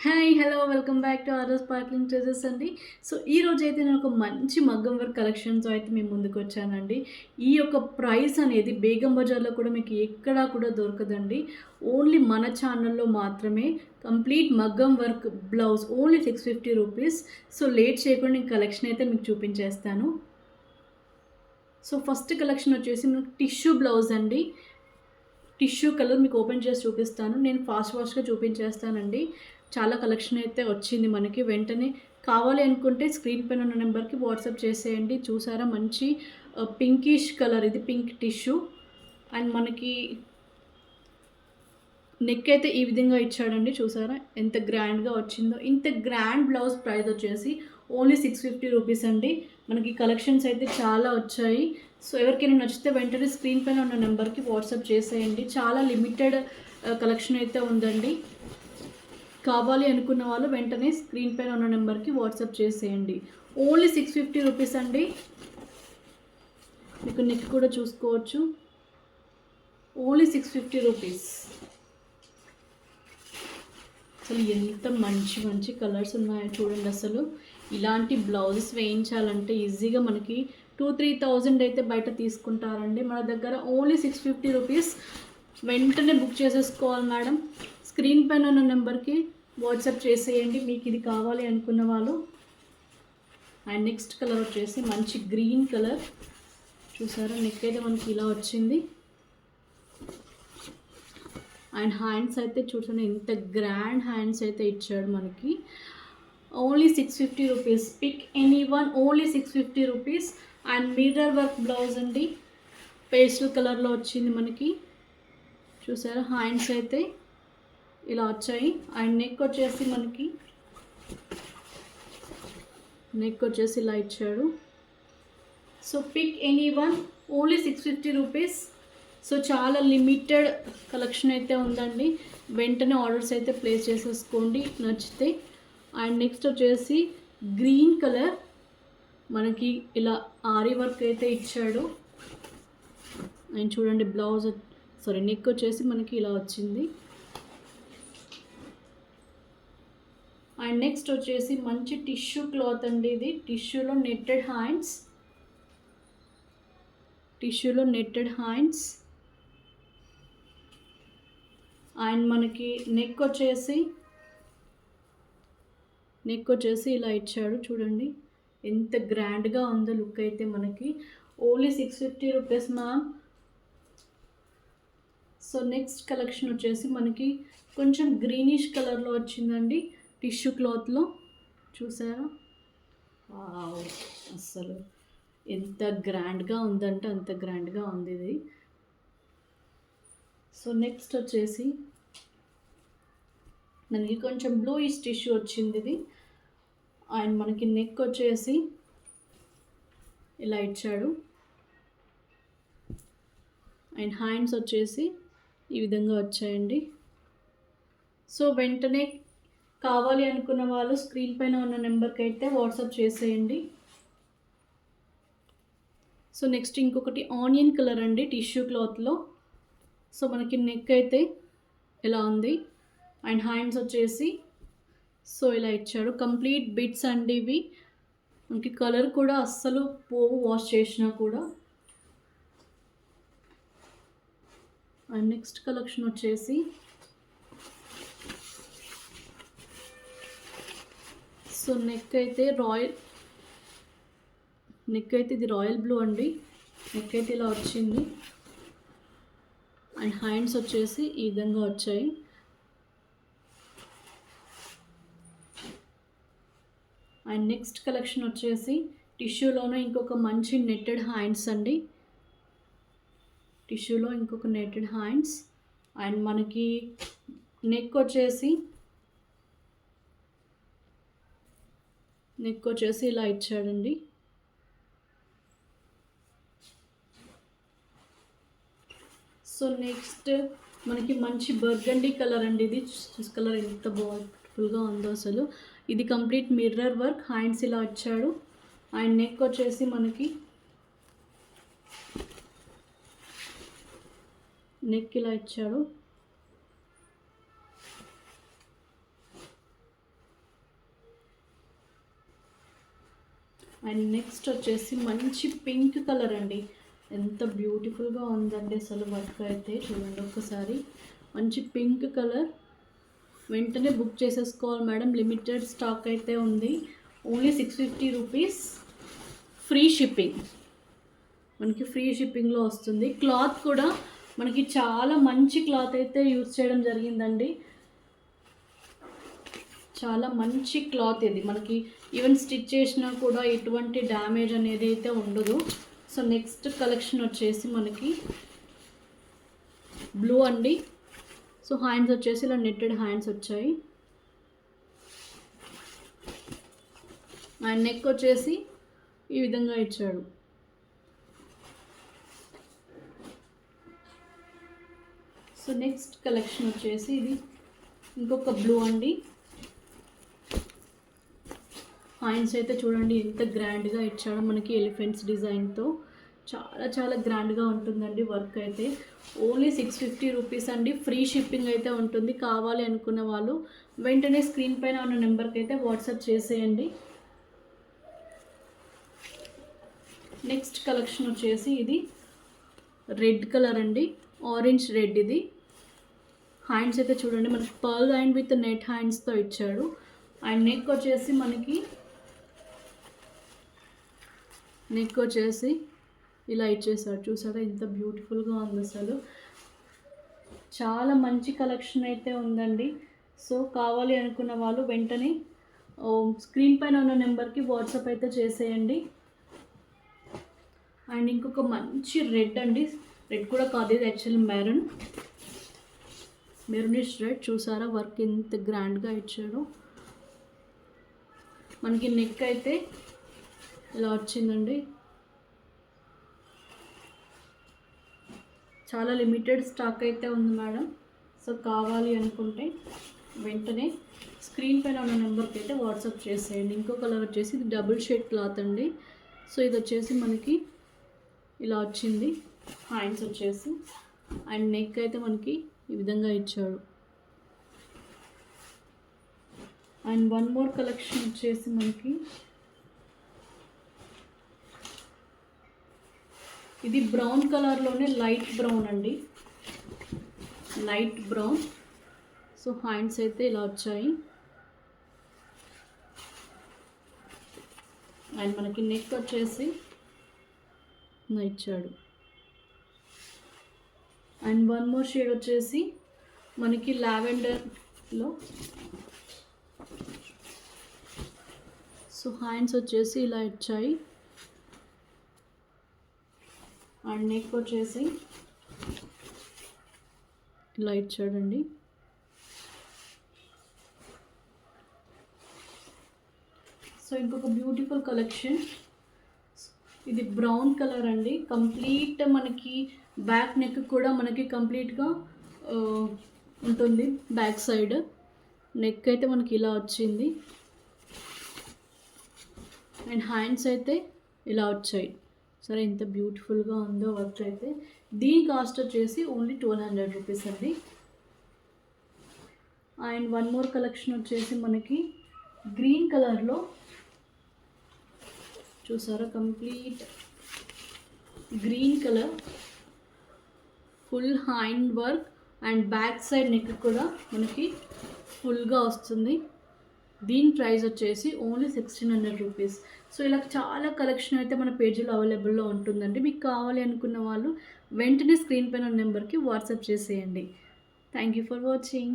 Hi! Hello! Welcome back to RR sparkling treasures అండి. So, ఈరోజైతే నేను ఒక మంచి మగ్గం వర్క్ కలెక్షన్‌తో అయితే మీ ముందుకొచ్చానండి. ఈ యొక్క ప్రైస్ అనేది బేగం బజార్‌లో కూడా మీకు ఎక్కడా కూడా దొరకదండి. ఓన్లీ మన ఛానల్‌లో మాత్రమే కంప్లీట్ మగ్గం work blouse only 650 rupees. So, late చేయకుండా నేను కలెక్షన్ అయితే మీకు చూపించేస్తాను. సో, ఫస్ట్ కలెక్షన్ వచ్చేసి మనకు టిష్యూ బ్లౌజ్ అండి. టిష్యూ కలర్ మీకు ఓపెన్ చేసి చూపిస్తాను. నేను ఫాస్ట్‌గా చూపించేస్తానండి. చాలా కలెక్షన్ అయితే వచ్చింది మనకి. వెంటనే కావాలి అనుకుంటే స్క్రీన్ పైన ఉన్న నెంబర్‌కి వాట్సాప్ చేసేయండి. చూసారా మంచి పింకిష్ కలర్ ఇది పింక్ టిష్యూ. అండ్ మనకి నెక్ అయితే ఈ విధంగా ఇచ్చాడండి. చూసారా ఎంత గ్రాండ్‌గా వచ్చిందో. ఇంత గ్రాండ్ బ్లౌజ్ ప్రైస్ వచ్చేసి ఓన్లీ 650 రూపీస్ అండి. మనకి కలెక్షన్స్ అయితే చాలా వచ్చాయి. సో, ఎవరికైనా నచ్చితే వెంటనే స్క్రీన్ పైన ఉన్న నెంబర్‌కి వాట్సాప్ చేసేయండి. చాలా లిమిటెడ్ కలెక్షన్ అయితే ఉందండి. కావాలి అనుకున్న వాళ్ళు వెంటనే స్క్రీన్ పైన ఉన్న నెంబర్‌కి వాట్సాప్ చేసేయండి. ఓన్లీ 650 రూపీస్ అండి. మీకు నెక్ కూడా చూసుకోవచ్చు. Only 650 rupees. అసలు ఎంత మంచి మంచి కలర్స్ ఉన్నాయో చూడండి అసలు. ఇలాంటి బ్లౌజెస్ వేయించాలంటే ఈజీగా మనకి 2,000-3,000 అయితే బయట తీసుకుంటారండి. మన దగ్గర ఓన్లీ 650 రూపీస్. వెంటనే బుక్ చేసేసుకోవాలి మేడం. స్క్రీన్ పైన ఉన్న నెంబర్కి వాట్సాప్ చేసేయండి మీకు ఇది కావాలి అనుకున్న వాళ్ళు. అండ్ నెక్స్ట్ కలర్ వచ్చేసి మంచి గ్రీన్ కలర్. చూసారా నెక్ అయితే మనకి ఇలా వచ్చింది. అండ్ హ్యాండ్స్ అయితే చూడండి ఎంత గ్రాండ్ హ్యాండ్స్ అయితే ఇచ్చాడు మనకి. Only 650 rupees. Pick any one only 650 rupees. And mirror work blouse అండి. పేస్టల్ కలర్లో వచ్చింది మనకి. చూసారా హ్యాండ్స్ అయితే ఇలా వచ్చాయి. అండ్ నెక్ వచ్చేసి మనకి ఇలా ఇచ్చాడు. So pick any one only 650 rupees. So చాలా లిమిటెడ్ కలెక్షన్ అయితే ఉందండి. వెంటనే ఆర్డర్స్ అయితే ప్లేస్ చేసేసుకోండి నచ్చితే. అండ్ నెక్స్ట్ వచ్చేసి గ్రీన్ కలర్ మనకి ఇలా ఆరి వర్క్ అయితే ఇచ్చాడు. అండ్ చూడండి బ్లౌజ్ నెక్ వచ్చేసి మనకి ఇలా వచ్చింది. అండ్ నెక్స్ట్ వచ్చేసి మంచి టిష్యూ క్లాత్ అండి ఇది. టిష్యూలో నెట్టెడ్ హ్యాండ్స్. అండ్ మనకి నెక్ వచ్చేసి ఇలా ఇచ్చాడు చూడండి ఎంత గ్రాండ్గా ఉందో లుక్ అయితే మనకి. Only 650 rupees ma'am. So next collection వచ్చేసి మనకి కొంచెం గ్రీనిష్ కలర్లో వచ్చిందండి టిష్యూ క్లాత్లో. చూసారా అసలు ఎంత గ్రాండ్గా ఉందంటే అంత గ్రాండ్గా ఉంది ఇది. సో నెక్స్ట్ వచ్చేసి మనకి కొంచెం బ్లూయిష్ టిష్యూ వచ్చింది ఇది. అండ్ మనకి నెక్ వచ్చేసి ఇలా ఇచ్చాడు. అండ్ హ్యాండ్స్ వచ్చేసి ఈ విధంగా వచ్చాయండి. సో వెంటనే కావాలి అనుకున్న వాళ్ళు స్క్రీన్ పైన ఉన్న నెంబర్కి అయితే వాట్సాప్ చేసేయండి. సో నెక్స్ట్ ఇంకొకటి ఆనియన్ కలర్ అండి టిష్యూ క్లాత్లో. సో మనకి నెక్ అయితే ఇలా ఉంది. అండ్ హ్యాండ్స్ వచ్చేసి సో ఇలా ఇచ్చాడు. కంప్లీట్ బిట్స్ అండి ఇవి. మనకి కలర్ కూడా అస్సలు పోవు వాష్ చేసినా కూడా. అండ్ నెక్స్ట్ కలెక్షన్ వచ్చేసి సో నెక్ అయితే ఇది రాయల్ బ్లూ అండి. నెక్ అయితే ఇలా వచ్చింది. అండ్ హ్యాండ్స్ వచ్చేసి ఈ విధంగా వచ్చాయి. అండ్ నెక్స్ట్ కలెక్షన్ వచ్చేసి టిష్యూలోనే ఇంకొక మంచి నెట్టెడ్ హ్యాండ్స్ అండి. టిష్యూలో ఇంకొక నెట్టెడ్ హ్యాండ్స్. అండ్ మనకి నెక్ వచ్చేసి ఇలా ఇచ్చాడండి. సో నెక్స్ట్ మనకి మంచి బర్గండీ కలర్ అండి ఇది. కలర్ ఎంత బ్యూటిఫుల్గా ఉందో అసలు. ఇది కంప్లీట్ మిర్రర్ వర్క్. హ్యాండ్స్ ఇలా వచ్చాడు. అండ్ నెక్ వచ్చేసి మనకి నెక్ ఇలా ఇచ్చాడు. అండ్ నెక్స్ట్ వచ్చేసి మంచి పింక్ కలర్ అండి. ఎంత బ్యూటిఫుల్గా ఉందండి అసలు వర్క్ అయితే. చూడండి ఒక్కసారి, మంచి పింక్ కలర్. వెంటనే బుక్ చేసేసుకోవాలి మేడం, లిమిటెడ్ స్టాక్ అయితే ఉంది. Only 650 rupees, free shipping. మనకి ఫ్రీ షిప్పింగ్లో వస్తుంది. క్లాత్ కూడా మనకి చాలా మంచి క్లాత్ అయితే యూజ్ చేయడం జరిగిందండి. చాలా మంచి క్లాత్ ఇది. మనకి ఈవెన్ స్టిచ్ చేసినా కూడా ఎటువంటి డ్యామేజ్ అనేది అయితే ఉండదు. సో నెక్స్ట్ కలెక్షన్ వచ్చేసి మనకి బ్లూ అండి. సో హ్యాండ్స్ వచ్చేసి ఇలా నెట్టెడ్ హ్యాండ్స్ వచ్చాయి. అండ్ నెక్ వచ్చేసి ఈ విధంగా ఇచ్చాడు. సో నెక్స్ట్ కలెక్షన్ వచ్చేసి ఇది ఇంకొక బ్లూ అండి. హ్యాండ్స్ అయితే చూడండి ఎంత గ్రాండ్గా ఇచ్చాడో, మనకి ఎలిఫెంట్స్ డిజైన్తో. చాలా చాలా గ్రాండ్గా ఉంటుందండి వర్క్ అయితే. ఓన్లీ 650 రూపీస్ అండి, ఫ్రీ షిప్పింగ్ అయితే ఉంటుంది. కావాలి అనుకున్న వాళ్ళు వెంటనే స్క్రీన్ పైన ఉన్న నెంబర్కి అయితే వాట్సాప్ చేసేయండి. నెక్స్ట్ కలెక్షన్ వచ్చేసి ఇది రెడ్ కలర్ అండి, ఆరెంజ్ రెడ్. ఇది హ్యాండ్స్ అయితే చూడండి మనకి పర్ల్ హ్యాండ్ విత్ నెట్ హ్యాండ్స్తో ఇచ్చాడు. అండ్ నెక్ వచ్చేసి ఇలా ఇచ్చేసాడు. చూసారా ఎంత బ్యూటిఫుల్గా ఉంది అసలు. చాలా మంచి కలెక్షన్ అయితే ఉందండి. సో కావాలి అనుకున్న వాళ్ళు వెంటనే స్క్రీన్ పైన ఉన్న నెంబర్కి వాట్సాప్ అయితే చేసేయండి. అండ్ ఇంకొక మంచి రెడ్ అండి, రెడ్ కూడా కాదు ఇది యాక్చువల్లీ మెరూనిష్ రెడ్. చూసారా వర్క్ ఎంత గ్రాండ్గా ఇచ్చాడో. మనకి నెక్ అయితే ఇలా వచ్చిందండి. చాలా లిమిటెడ్ స్టాక్ అయితే ఉంది మేడం. సో కావాలి అనుకుంటే వెంటనే స్క్రీన్ పైన ఉన్న నెంబర్కి అయితే వాట్సాప్ చేసేయండి. ఇంకో కలర్ వచ్చేసి ఇది డబుల్ షేడ్ క్లాత్ అండి. సో ఇది వచ్చేసి మనకి ఇలా వచ్చింది హ్యాండ్స్ వచ్చేసి. అండ్ నెక్ అయితే మనకి ఈ విధంగా ఇచ్చాడు. అండ్ వన్ మోర్ కలెక్షన్ వచ్చేసి మనకి ఇది బ్రౌన్ కలర్లోనే లైట్ బ్రౌన్ అండి, లైట్ బ్రౌన్. సో హ్యాండ్స్ అయితే ఇలా వచ్చాయి. అండ్ మనకి నెక్ వచ్చేసి ఇచ్చాడు. అండ్ వన్ మోర్ షేడ్ వచ్చేసి మనకి లావెండర్లో. సో హ్యాండ్స్ వచ్చేసి ఇలా ఇచ్చాయి. అండ్ నెక్ వచ్చేసి ఇలా ఇచ్చాడండి. సో ఇంకొక బ్యూటిఫుల్ కలెక్షన్, ఇది బ్రౌన్ కలర్ అండి. కంప్లీట్ మనకి బ్యాక్ నెక్ కూడా మనకి కంప్లీట్గా ఉంటుంది. బ్యాక్ సైడ్ నెక్ అయితే మనకి ఇలా వచ్చింది. అండ్ హ్యాండ్స్ అయితే ఇలా వచ్చాయి. సరే ఎంత బ్యూటిఫుల్గా ఉందో వర్క్ అయితే. దీని కాస్ట్ వచ్చేసి ఓన్లీ 1200 రూపీస్ అండి. అండ్ వన్ మోర్ కలెక్షన్ వచ్చేసి మనకి గ్రీన్ కలర్లో. చూసారా complete green colour, full hand work and back side neck కూడా మనకి ఫుల్గా వస్తుంది. దీని ప్రైస్ వచ్చేసి ఓన్లీ 1600 రూపీస్. సో ఇలా చాలా కలెక్షన్ అయితే మన పేజీలో అవైలబుల్లో ఉంటుందండి. మీకు కావాలి అనుకున్న వాళ్ళు వెంటనే స్క్రీన్ పైన నెంబర్కి వాట్సాప్ చేసేయండి. Thank you for watching.